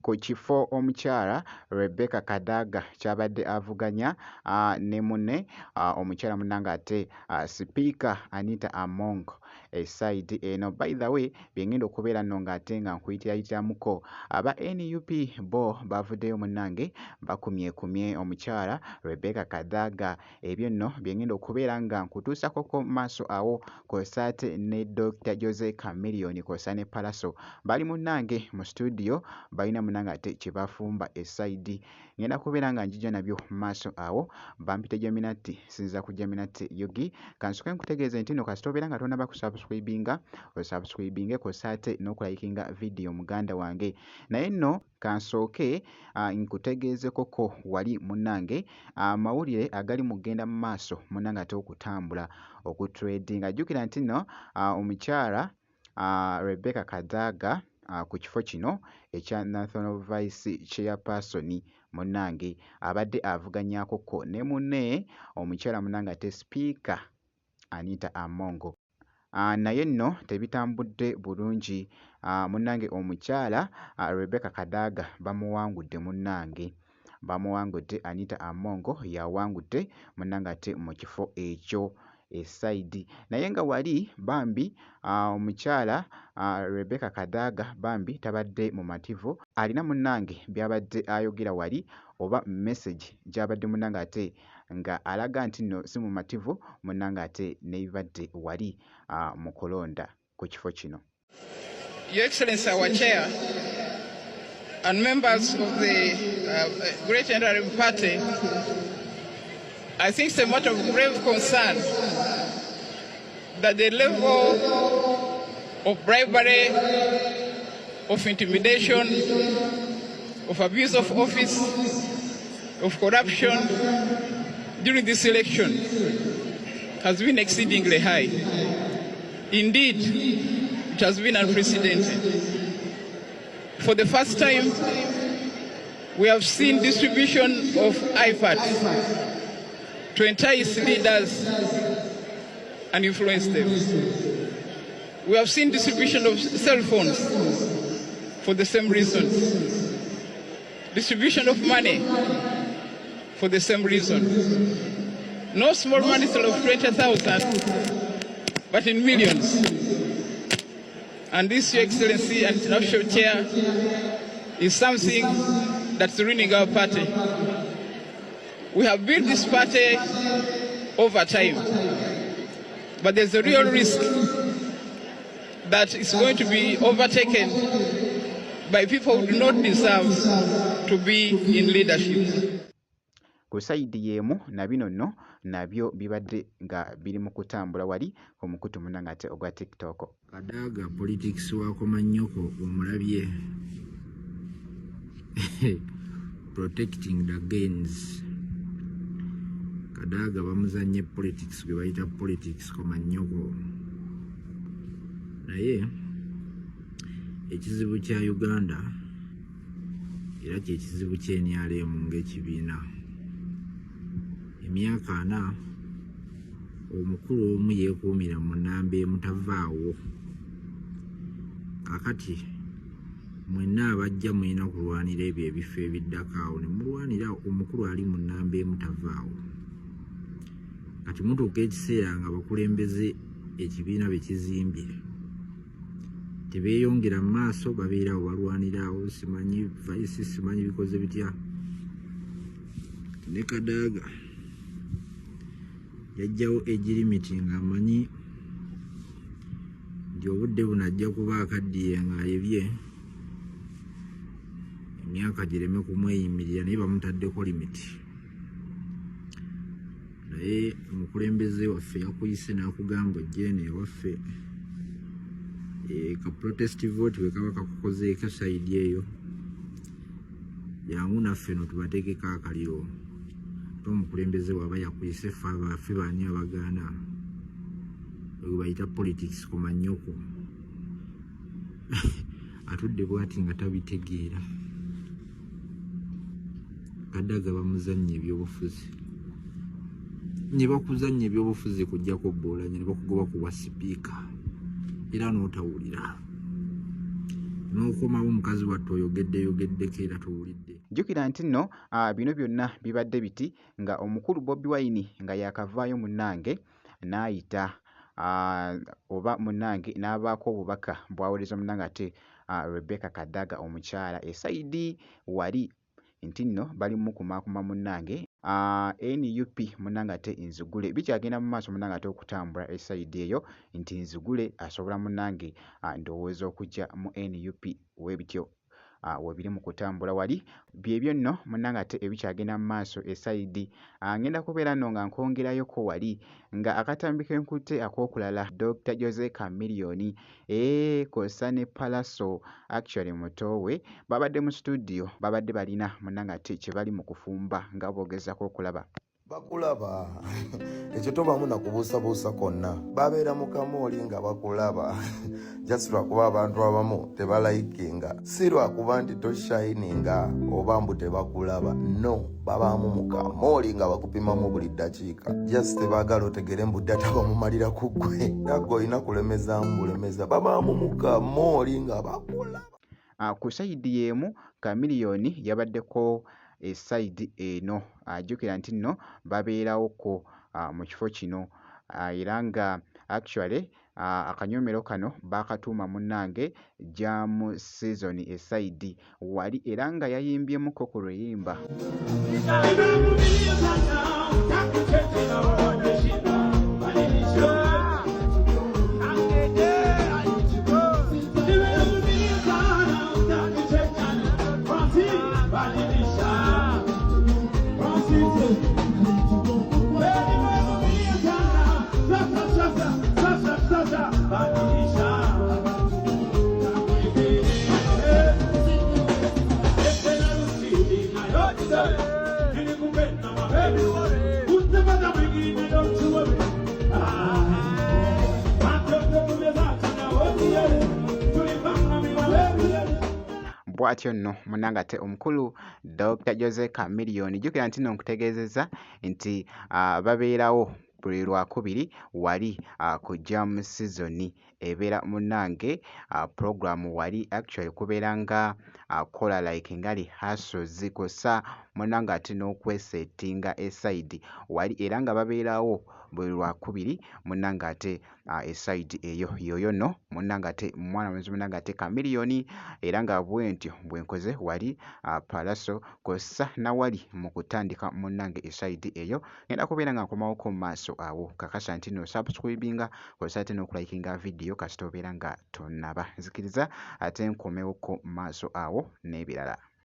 ku kifo omukyala Rebecca Kadaga kyabadde avuganya ne munne omukyala munnanga ate Sipiika Anita Among eside eno. By the way byengenda okubeera nno ng'ate nga nkuyitiramuko aba NUP bo bavuddeyo munnange bakumyekumye omukyala Rebecca Kadaga. Ebyo nno byengenda okubeera nga nkutuusako maaso awo kosaate ne Dr. Jose Chameleone kosa ne Palaso bali munnange mu studio balina munnange ate kye bafumba eside. Ngenda kubeera nga njija nabyo maaso awo bampite Geminati sinza ku Geminati Yugi kansoke nkutegeeze nti no kasita obeera nga tonaba kusubscribinga osubscribinge kosaate n'okulayikinga video muganda wange. Naye nno kansooke nkutegeeze koko wali munnange amawulire agali mugenda mu maaso munnange ate okutambula okutrading. Ajjukira nti nno omukyala Rebecca Kadaga ku kifo kino ekya National Vice Chairperson munnange abadde avuganyako ne munne omukyala munnange ate Speaker Anita Amongo. Naye nno tebitambudde bulungi munnange omukyala Rebecca Kadaga bamuwangudde munnange bamuwangudde. Anita Amongo yawangudde munnange ate mu kifo ekyo eside. Naye nga wali bambi omukyala Rebecca Kadaga bambi tabadde mu mativu alina munnange byabadde ayogera wali oba message gyabadde munnange ate nga alaga nti nno si mu mativu munnange ate nebibadde wali mu kulonda ku kifo kino. Your Excellency, our Chair, and members of the Great Interim Party, I think it's a matter of grave concern that the level of bribery, of intimidation, of abuse of office, of corruption during this election has been exceedingly high. Indeed, it has been unprecedented. For the first time, we have seen distribution of iPads to entice leaders and influence them. We have seen distribution of cell phones for the same reason. Distribution of money for the same reason. No small money of 20,000, but in millions. And this, Your Excellency and International Chair, is something that's ruining our party. We have built this party over time, but there's a real risk that it's going to be overtaken by people who do not deserve to be in leadership. Ku sayidi yemu na bino nno nabyo bibadde nga biri mu kutambula wali omukutu munnange ate ogwa TikTok. Kadaga politics wakoma nnyoko omulabye protecting the gains. Kadaga bamuzanye politics gwe bayita politics koma nnyoko. Naye ekizibu kya Uganda era kyekizibu ky'NRM ng'ekibiina. Emyaka 4 omukulu omu yeekuumira mu nnamba emutavaawo. Kakati mwenna abajja mulina kulwanira ebyo ebifo ebiddako awo ne mulwanira omukulu ali mu nnamba emutavaawo. Kati mutuuka ekiseera nga bakulembeze ekibiina bye kizimbye tebeeyongera mu maaso babeerawo balwaniraawo simanyi vice simanyi bikoze bitya. Ne Kadaga yajjawo egirimiti ng'amanyi nti obudde buno ajja kuba akaddiye ng'ayebye emyaka gireme kumweyimirira naye bamutaddeko limiti. Naye omukulembeze waffe yakuyise n'akugamba ojjeene ewaffe ka protest vote we kaba kakukozeeko sayidi eyo yangu naffe no tubateekeko akaliro. Omukulembeze waba yakuyise ffe baani abagaana we bayita politics koma nnyoko atudde bwati nga tabitegeera. Kadaga bamuzannya ebyobufuzi ne bakuzannya ebyobufuzi kujjako bboolanya ne bakugoba ku bwa sipiika era n'otawulira. n'okomawo mukazi wattu oyogeddeko era towulidde. Jjukira nti nno bino byonna bibadde biti nga omukulu Bobi Wine nga yakavaayo munnange n'ayita oba munnange n'abaako obubaka bw'aweereza munnange ate Rebecca Kadaga omukyala esayidi wali nti nno bali mu kumaakuma munnange NUP munnange ate Nzigule bikyagenda mu maaso munnange ate okutambula esayidi eyo nti Nzigule asobola munnange ndowooza okujja mu NUP webityo webiri mu kutambula wali byebyo nno munnange ate ebikyagenda mu maaso esayidi ngenda kubeera nno nga nkongerayoko wali nga akatambi k'enkutte ak'okulala Dr. Jose Chameleone kosa ne Palaso actually mutowe babadde mu studio babadde balina munnange ate kye bali mu kufumba nga boogezako okulaba bakulaba ekyo tobamu nakubuusabuusa konna babeera mu kamooli nga bakulaba just lwakuba abantu abamu tebalayikinga si lwakuba nti toshayininga oba mbu tebakulaba no babaamu mu kamooli nga bakupimamu buli ddakiika just tebaagala otegere mbu ddata bamumalira ku ggwe nagwe olina kulemezaamu bulemeza babaamu mu kamooli nga bakulaba ku sayidi y'emu Chameleone yabaddeko esayidi eno ajjukira nti nno babeerawoko mu kifo kino era nga actually akanyoomero kano baakatuuma munnange Jam Season esayidi wali era nga yayimbyemukko ku luyimba bw'atyo nno munnange ate omukulu Dr. Jose Chameleone jjukira nti nno nkutegeezezza nti babeerawo buli Lwakubiri wali ku Jam Season ebeera munnange program wali actually kubeera nga kola like nga rehearsals kosa munnange ate n'okwesettinga esayidi wali era nga babeerawo buli Lwakubiri munnange ate esayidi eyo yoyo nno munnange ate mwana mwenzi munnange ate Chameleone era nga bwentyo bwenkoze wali Palaso kosa nawali mu kutandika munnange esayidi eyo ngenda kubeera nga nkomawoko mu maaso awo kakasa nti no subscribinga kosa ate n'okulayikinga video kasita obeera nga tonnaba nzikiriza ate nkomewoko mu maaso awo n'ebirala.